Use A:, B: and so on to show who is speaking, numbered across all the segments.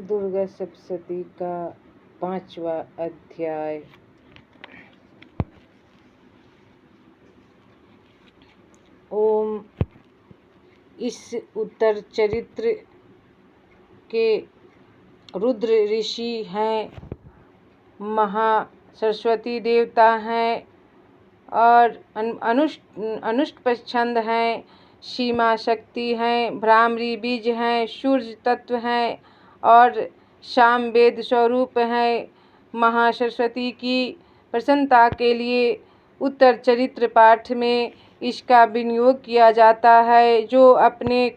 A: दुर्गा सप्तशती का 5वां अध्याय। ओम। इस उत्तर चरित्र के रुद्र ऋषि हैं, महा सरस्वती देवता हैं और अनुष्टपछंद हैं, सीमा शक्ति हैं, भ्रामरी बीज हैं, सूर्य तत्व हैं और सामवेद स्वरूप हैं। महासरस्वती की प्रसन्नता के लिए उत्तर चरित्र पाठ में इसका विनियोग किया जाता है, जो अपने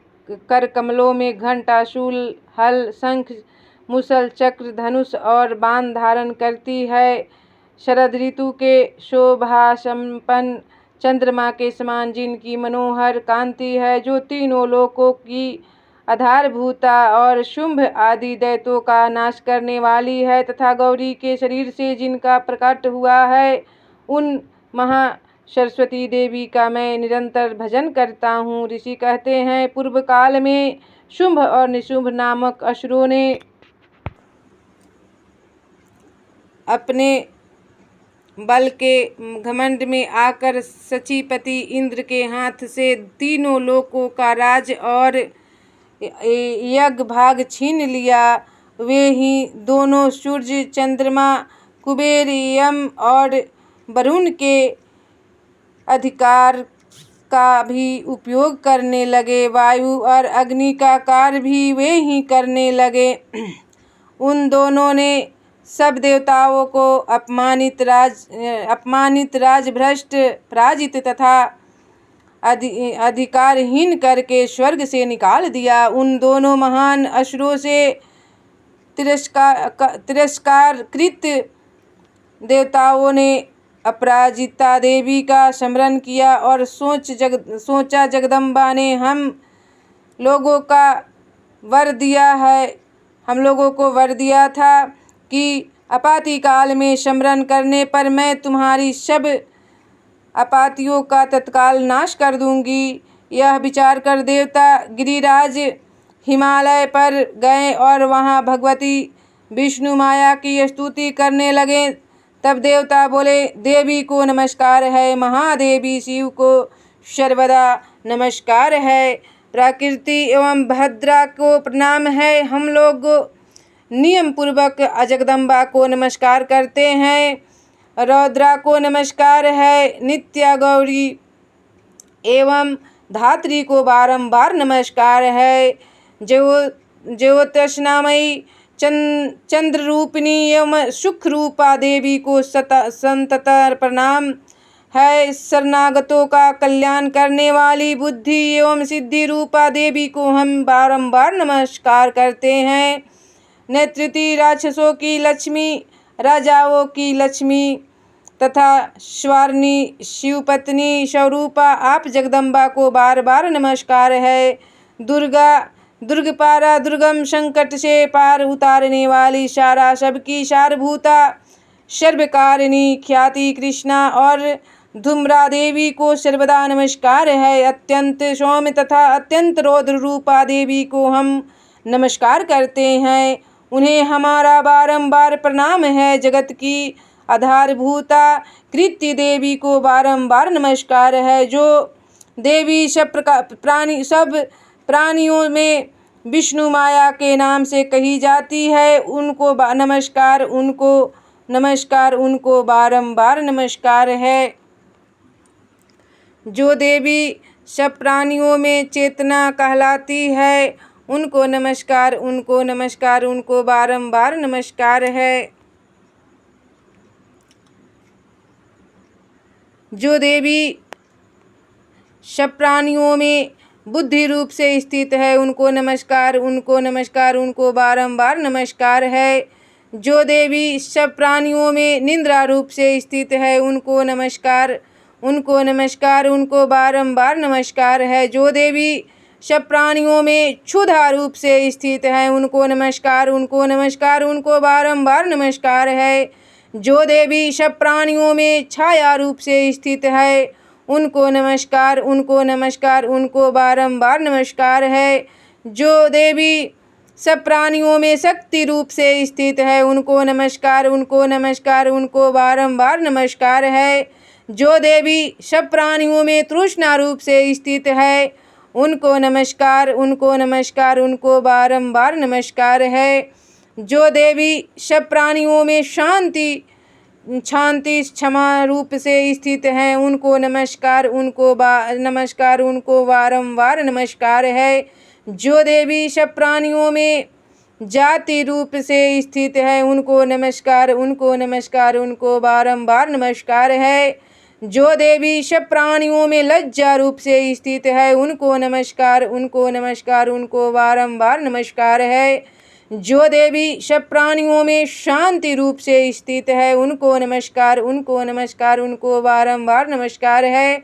A: कर कमलों में घंटा, शूल, हल, शंख, मुसल, चक्र, धनुष और बाण धारण करती है। शरद ऋतु के शोभा संपन्न चंद्रमा के समान जिनकी मनोहर कांति है, जो तीनों लोकों की आधारभूता और शुंभ आदि दैत्यों का नाश करने वाली है, तथा गौरी के शरीर से जिनका प्रकट हुआ है, उन महा सरस्वती देवी का मैं निरंतर भजन करता हूँ। ऋषि कहते हैं, पूर्व काल में शुंभ और निशुंभ नामक असुरों ने अपने बल के घमंड में आकर शचीपति इंद्र के हाथ से तीनों लोकों का राज और यज्ञ भाग छीन लिया। वे ही दोनों सूर्य, चंद्रमा, कुबेर, यम और वरुण के अधिकार का भी उपयोग करने लगे। वायु और अग्नि का कार्य भी वे ही करने लगे। उन दोनों ने सब देवताओं को अपमानित, राजभ्रष्ट, पराजित तथा अधिकारहीन करके स्वर्ग से निकाल दिया। उन दोनों महान असुरों से तिरस्कारकृत देवताओं ने अपराजिता देवी का स्मरण किया और सोचा, जगदम्बा ने हम लोगों को वर दिया था कि आपातिकाल में स्मरण करने पर मैं तुम्हारी सब आपातियों का तत्काल नाश कर दूंगी। यह विचार कर देवता गिरिराज हिमालय पर गए और वहां भगवती विष्णु माया की स्तुति करने लगे। तब देवता बोले, देवी को नमस्कार है, महादेवी शिव को सर्वदा नमस्कार है, प्रकृति एवं भद्रा को प्रणाम है। हम लोग नियम पूर्वक जगदम्बा को नमस्कार करते हैं, रौद्रा को नमस्कार है, नित्या गौरी एवं धात्री को बारंबार नमस्कार है, ज्योतिषनामयी चंद्र रूपिणी एवं सुख रूपा देवी को संतत प्रणाम है। शरणागतों का कल्याण करने वाली बुद्धि एवं सिद्धि रूपा देवी को हम बारंबार नमस्कार करते हैं। नेतृति राक्षसों की लक्ष्मी, राजाओं की लक्ष्मी तथा स्वार्णी शिवपत्नी स्वरूपा आप जगदम्बा को बार बार नमस्कार है। दुर्गपारा, दुर्गम संकट से पार उतारने वाली, सारा सबकी सारभूता, सर्वकारिणी ख्याति कृष्णा और धूम्रा देवी को सर्वदा नमस्कार है। अत्यंत सौम्य तथा अत्यंत रौद्र रूपा देवी को हम नमस्कार करते हैं, उन्हें हमारा बारंबार प्रणाम है। जगत की आधारभूता कृत्य देवी को बारंबार नमस्कार है। जो देवी सब प्राणियों में विष्णु माया के नाम से कही जाती है, उनको बारंबार नमस्कार है। जो देवी सब प्राणियों में चेतना कहलाती है, उनको बारंबार नमस्कार है। जो देवी सब प्राणियों में बुद्धि रूप से स्थित है, उनको बारंबार नमस्कार है। जो देवी सब प्राणियों में निद्रा रूप से स्थित है, उनको बारंबार नमस्कार है। जो देवी सब प्राणियों में क्षुधा रूप से स्थित है, उनको बारंबार नमस्कार है। जो देवी सब प्राणियों में छाया रूप से स्थित है, उनको बारंबार नमस्कार है। जो देवी सब प्राणियों में शक्ति रूप से स्थित है, उनको नमस्कार, उनको नमस्कार, उनको बारंबार नमस्कार है। जो देवी सब प्राणियों में तृष्णा रूप से स्थित है, उनको नमस्कार, उनको नमस्कार, उनको बारंबार नमस्कार है। जो देवी सब प्राणियों में शांति क्षमा रूप से स्थित हैं, उनको नमस्कार, उनको नमस्कार, उनको बारंबार नमस्कार है। जो देवी सब प्राणियों में जाति रूप से स्थित है, उनको नमस्कार, उनको नमस्कार, उनको बारंबार नमस्कार है। जो देवी सब प्राणियों में लज्जा रूप से स्थित है, उनको नमस्कार, उनको नमस्कार, उनको बारंबार नमस्कार है। जो देवी सब प्राणियों में शांति रूप से स्थित है, उनको नमस्कार, उनको नमस्कार, उनको बारंबार नमस्कार है।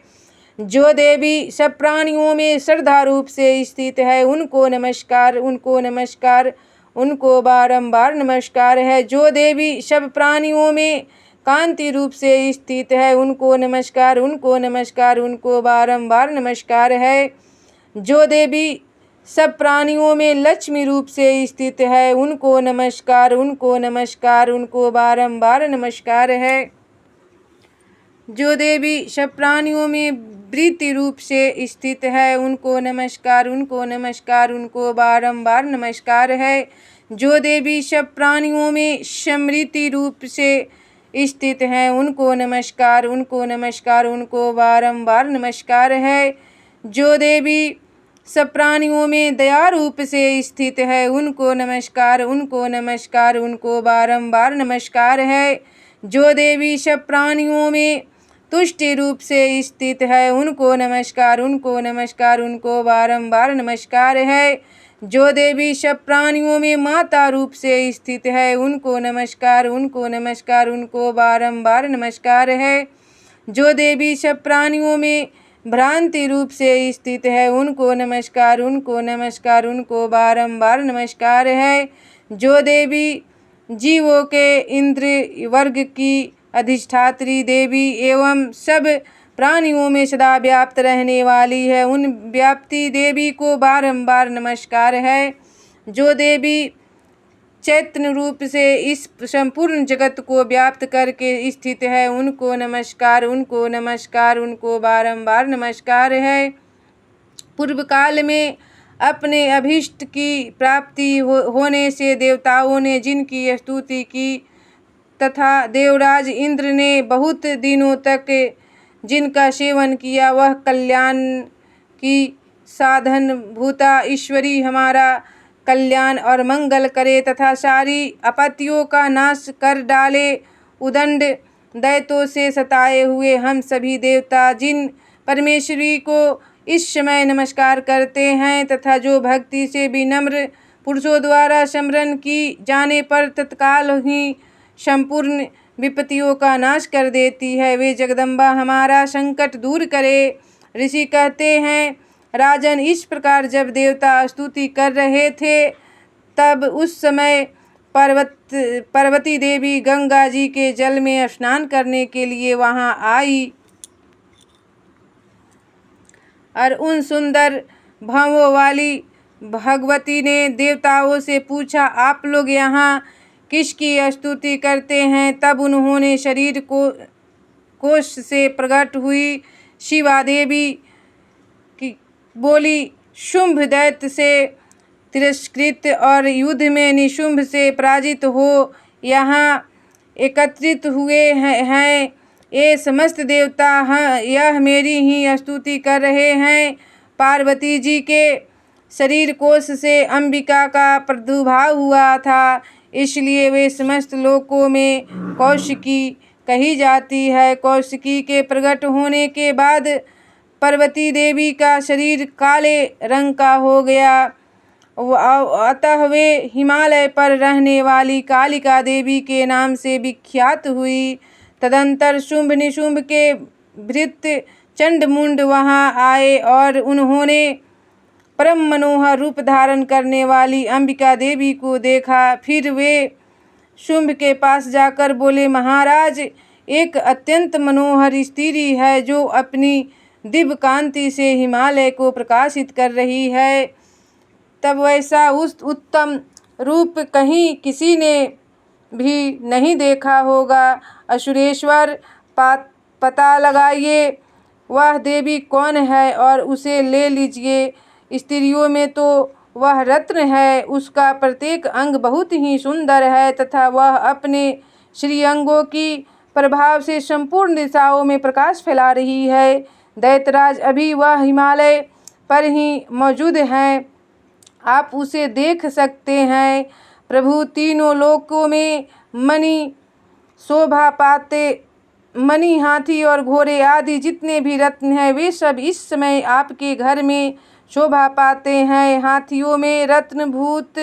A: जो देवी सब प्राणियों में श्रद्धा रूप से स्थित है, उनको नमस्कार, उनको नमस्कार, उनको बारंबार नमस्कार है। जो देवी सब प्राणियों में कांति रूप से स्थित है, उनको नमस्कार, उनको नमस्कार, उनको बारंबार नमस्कार है। जो देवी सब प्राणियों में लक्ष्मी रूप से स्थित है, उनको नमस्कार, उनको नमस्कार, उनको बारंबार नमस्कार है। जो देवी सब प्राणियों में वृत्ति रूप से स्थित है, उनको नमस्कार, उनको नमस्कार, उनको बारंबार नमस्कार है। जो देवी सब प्राणियों में समृद्धि रूप से स्थित हैं, उनको नमस्कार, उनको नमस्कार, उनको बारंबार नमस्कार है। जो देवी सब प्राणियों में दया रूप से स्थित है, उनको नमस्कार, उनको नमस्कार, उनको बारंबार नमस्कार है। जो देवी सब प्राणियों में तुष्टि रूप से स्थित है, उनको नमस्कार, उनको नमस्कार, उनको बारंबार नमस्कार है। जो देवी सब प्राणियों में माता रूप से स्थित है, उनको नमस्कार, उनको नमस्कार, उनको बारंबार नमस्कार है। जो देवी सब प्राणियों में भ्रांति रूप से स्थित है, उनको नमस्कार, उनको नमस्कार, उनको बारंबार नमस्कार है। जो देवी जीवों के इंद्र वर्ग की अधिष्ठात्री देवी एवं सब प्राणियों में सदा व्याप्त रहने वाली है, उन व्याप्ति देवी को बारंबार नमस्कार है। जो देवी चैतन्य रूप से इस संपूर्ण जगत को व्याप्त करके स्थित है, उनको नमस्कार, उनको नमस्कार, उनको बारंबार नमस्कार है। पूर्व काल में अपने अभीष्ट की प्राप्ति होने से देवताओं ने जिनकी स्तुति की तथा देवराज इंद्र ने बहुत दिनों तक जिनका सेवन किया, वह कल्याण की साधन भूता ईश्वरी हमारा कल्याण और मंगल करे तथा सारी आपत्तियों का नाश कर डाले। उदंड दैत्यों से सताए हुए हम सभी देवता जिन परमेश्वरी को इस समय नमस्कार करते हैं तथा जो भक्ति से विनम्र पुरुषों द्वारा स्मरण की जाने पर तत्काल ही संपूर्ण विपत्तियों का नाश कर देती है, वे जगदम्बा हमारा संकट दूर करे। ऋषि कहते हैं, राजन, इस प्रकार जब देवता स्तुति कर रहे थे, तब उस समय पार्वती देवी गंगा जी के जल में स्नान करने के लिए वहां आई और उन सुंदर भावों वाली भगवती ने देवताओं से पूछा, आप लोग यहाँ किसकी स्तुति करते हैं? तब उन्होंने शरीर को कोष से प्रकट हुई शिवा देवी की बोली, शुंभ दैत्य से तिरस्कृत और युद्ध में निशुंभ से पराजित हो यहाँ एकत्रित हुए हैं ये समस्त देवता यह मेरी ही स्तुति कर रहे हैं। पार्वती जी के शरीर कोश से अंबिका का प्रादुर्भाव हुआ था, इसलिए वे समस्त लोकों में कौशिकी कही जाती है। कौशिकी के प्रकट होने के बाद पार्वती देवी का शरीर काले रंग का हो गया, अतः वे हिमालय पर रहने वाली कालिका देवी के नाम से विख्यात हुई। तदंतर शुंभ निशुंभ के भृत्य चंडमुंड वहां आए और उन्होंने परम मनोहर रूप धारण करने वाली अंबिका देवी को देखा। फिर वे शुंभ के पास जाकर बोले, महाराज, एक अत्यंत मनोहर स्त्री है जो अपनी दिव्य कांति से हिमालय को प्रकाशित कर रही है। तब वैसा उस उत्तम रूप कहीं किसी ने भी नहीं देखा होगा। असुरेश्वर पता लगाइए वह देवी कौन है और उसे ले लीजिए। स्त्रियों में तो वह रत्न है, उसका प्रत्येक अंग बहुत ही सुंदर है तथा वह अपने श्रीअंगों की प्रभाव से संपूर्ण दिशाओं में प्रकाश फैला रही है। दैत्यराज अभी वह हिमालय पर ही मौजूद हैं, आप उसे देख सकते हैं। प्रभु तीनों लोकों में मणि शोभा पाते, मणि, हाथी और घोड़े आदि जितने भी रत्न हैं वे सब इस समय आपके घर में शोभा पाते हैं। हाथियों में रत्नभूत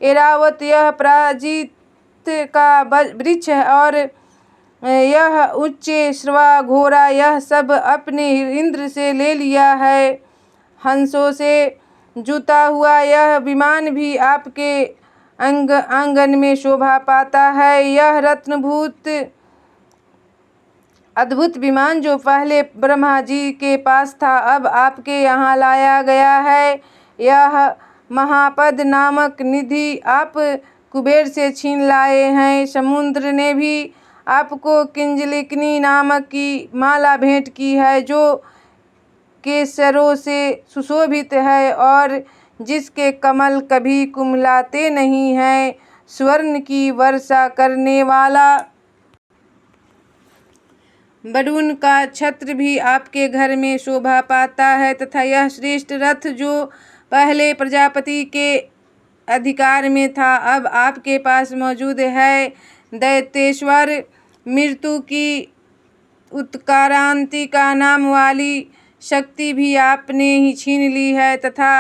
A: ऐरावत यह पराजित का वृक्ष और यह उच्च श्रवा घोड़ा यह सब अपने इंद्र से ले लिया है। हंसों से जुता हुआ यह विमान भी आपके आंगन में शोभा पाता है। यह रत्नभूत अद्भुत विमान जो पहले ब्रह्मा जी के पास था अब आपके यहाँ लाया गया है। यह महापद नामक निधि आप कुबेर से छीन लाए हैं। समुद्र ने भी आपको किंजलिकनी नामक की माला भेंट की है जो केसरों से सुशोभित है और जिसके कमल कभी कुम्हलाते नहीं हैं। स्वर्ण की वर्षा करने वाला वरुण का छत्र भी आपके घर में शोभा पाता है तथा यह श्रेष्ठ रथ जो पहले प्रजापति के अधिकार में था अब आपके पास मौजूद है। दैत्येश्वर मृत्यु की उत्क्रांतिका नाम वाली शक्ति भी आपने ही छीन ली है तथा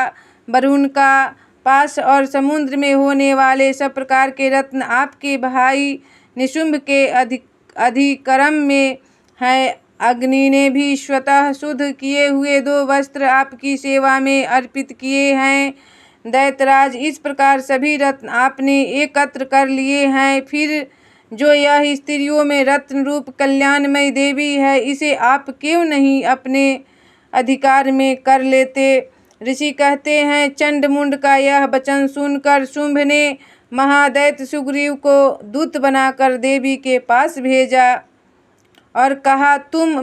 A: वरुण का पास और समुद्र में होने वाले सब प्रकार के रत्न आपके भाई निशुंभ के अधिक्रम में है। अग्नि ने भी स्वतः शुद्ध किए हुए 2 वस्त्र आपकी सेवा में अर्पित किए हैं। दैत्यराज इस प्रकार सभी रत्न आपने एकत्र कर लिए हैं। फिर जो यह स्त्रियों में रत्न रूप कल्याणमयी देवी है इसे आप क्यों नहीं अपने अधिकार में कर लेते। ऋषि कहते हैं चंडमुंड का यह वचन सुनकर शुंभ ने महादैत्य सुग्रीव को दूत बनाकर देवी के पास भेजा और कहा तुम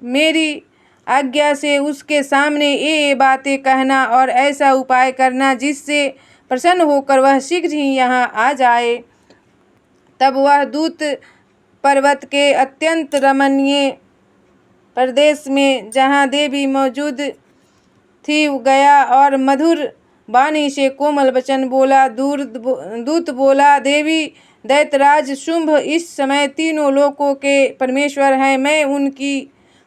A: मेरी आज्ञा से उसके सामने ये बातें कहना और ऐसा उपाय करना जिससे प्रसन्न होकर वह शीघ्र ही यहाँ आ जाए। तब वह दूत पर्वत के अत्यंत रमणीय प्रदेश में जहाँ देवी मौजूद थी गया और मधुर वाणी से कोमल वचन बोला। दूत बोला देवी दैत्यराज शुंभ इस समय तीनों लोकों के परमेश्वर हैं। मैं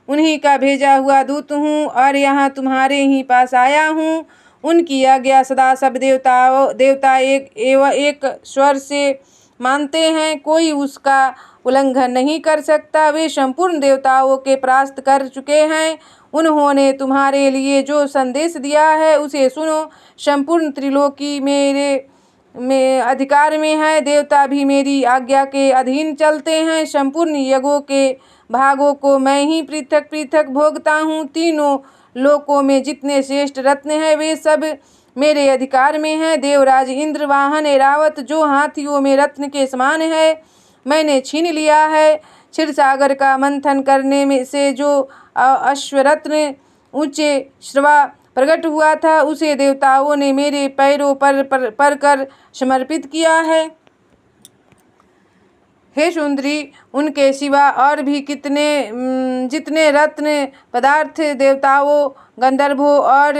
A: उन्हीं का भेजा हुआ दूत हूँ और यहाँ तुम्हारे ही पास आया हूँ। उनकी आज्ञा सदा सब देवता एक स्वर से मानते हैं, कोई उसका उल्लंघन नहीं कर सकता। वे संपूर्ण देवताओं के परास्त कर चुके हैं। उन्होंने तुम्हारे लिए जो संदेश दिया है उसे सुनो। संपूर्ण त्रिलोकी मेरे अधिकार में है, देवता भी मेरी आज्ञा के अधीन चलते हैं। संपूर्ण यज्ञों के भागों को मैं ही पृथक पृथक भोगता हूँ। तीनों लोकों में जितने श्रेष्ठ रत्न हैं वे सब मेरे अधिकार में हैं। देवराज इंद्र वाहन ऐरावत जो हाथियों में रत्न के समान है मैंने छीन लिया है। क्षीर सागर का मंथन करने में से जो अश्वरत्न ऊंचे श्रवा प्रकट हुआ था उसे देवताओं ने मेरे पैरों पर कर समर्पित किया है। हे सुंदरी, उनके सिवा और भी जितने रत्न पदार्थ देवताओं, गंधर्वों और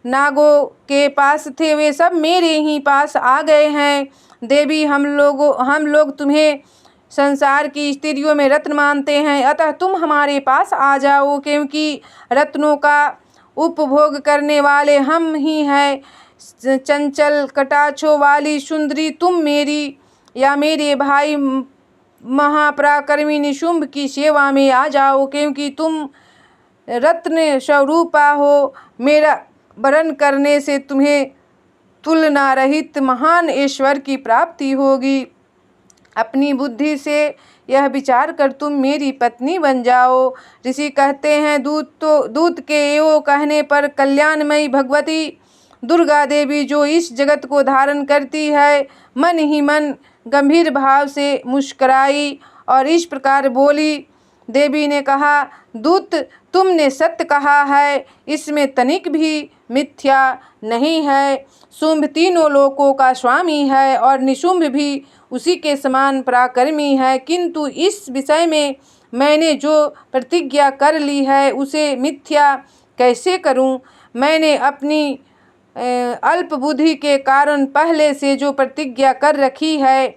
A: नागों के पास थे वे सब मेरे ही पास आ गए हैं। देवी, हम लोग तुम्हें संसार की स्त्रियों में रत्न मानते हैं, अतः तुम हमारे पास आ जाओ, क्योंकि रत्नों का उपभोग करने वाले हम ही हैं। चंचल कटाक्षों वाली सुंदरी, तुम मेरी या मेरे भाई महापराक्रमी निशुंभ की सेवा में आ जाओ, क्योंकि तुम रत्न स्वरूपा हो। मेरा वरण करने से तुम्हें तुलना रहित महान ऐश्वर्य की प्राप्ति होगी। अपनी बुद्धि से यह विचार कर तुम मेरी पत्नी बन जाओ। ऋषि कहते हैं, दूत के यो कहने पर कल्याणमयी भगवती दुर्गा देवी जो इस जगत को धारण करती है, मन ही मन गंभीर भाव से मुस्कुराई और इस प्रकार बोली। देवी ने कहा, दूत, तुमने सत्य कहा है, इसमें तनिक भी मिथ्या नहीं है। शुंभ तीनों लोकों का स्वामी है और निशुंभ भी उसी के समान पराक्रमी है, किंतु इस विषय में मैंने जो प्रतिज्ञा कर ली है उसे मिथ्या कैसे करूं? मैंने अपनी अल्प बुद्धि के कारण पहले से जो प्रतिज्ञा कर रखी है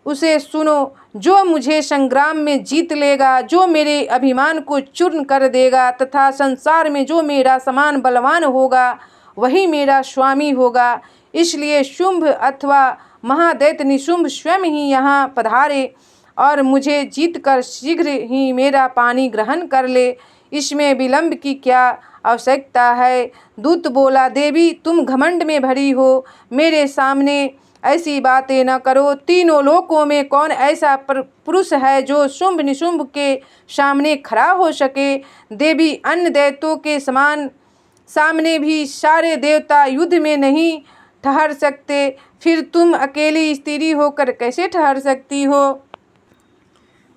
A: उसे सुनो। जो मुझे संग्राम में जीत लेगा, जो मेरे अभिमान को चूर्ण कर देगा तथा संसार में जो मेरा समान बलवान होगा, वही मेरा स्वामी होगा। इसलिए शुंभ अथवा महादैत्य निशुंभ स्वयं ही यहाँ पधारे और मुझे जीतकर शीघ्र ही मेरा पानी ग्रहण कर ले। इसमें विलंब की क्या आवश्यकता है? दूत बोला, देवी, तुम घमंड में भरी हो, मेरे सामने ऐसी बातें न करो। तीनों लोकों में कौन ऐसा पुरुष है जो शुंभ निशुंभ के सामने खड़ा हो सके? देवी, अन्य दैत्यों के सामने भी सारे देवता युद्ध में नहीं ठहर सकते, फिर तुम अकेली स्त्री होकर कैसे ठहर सकती हो?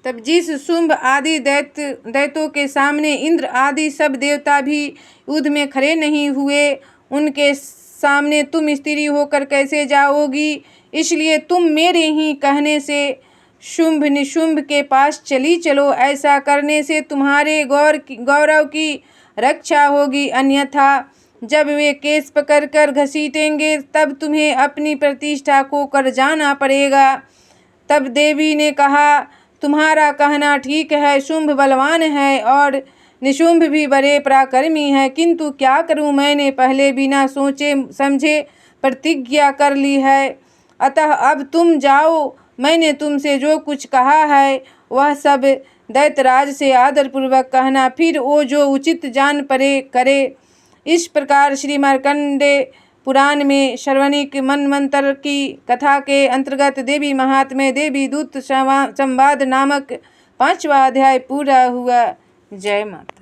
A: तब जिस शुंभ आदि दैत्यों के सामने इंद्र आदि सब देवता भी युद्ध में खड़े नहीं हुए, उनके सामने तुम स्त्री होकर कैसे जाओगी? इसलिए तुम मेरे ही कहने से शुंभ निशुंभ के पास चली चलो। ऐसा करने से तुम्हारे गौरव की रक्षा होगी, अन्यथा जब वे केस पकड़कर घसीटेंगे तब तुम्हें अपनी प्रतिष्ठा को कर जाना पड़ेगा। तब देवी ने कहा, तुम्हारा कहना ठीक है, शुंभ बलवान है और निशुंभ भी बड़े पराक्रमी है, किंतु क्या करूं? मैंने पहले बिना सोचे समझे प्रतिज्ञा कर ली है, अतः अब तुम जाओ। मैंने तुमसे जो कुछ कहा है वह सब दैत्यराज से आदरपूर्वक कहना, फिर वो जो उचित जान पड़े करे। इस प्रकार श्री मार्कंडेय पुराण में श्रवणिक मनवंतर की कथा के अंतर्गत देवी महात्म्य देवी दूत संवाद नामक 5वां अध्याय पूरा हुआ। जय माता।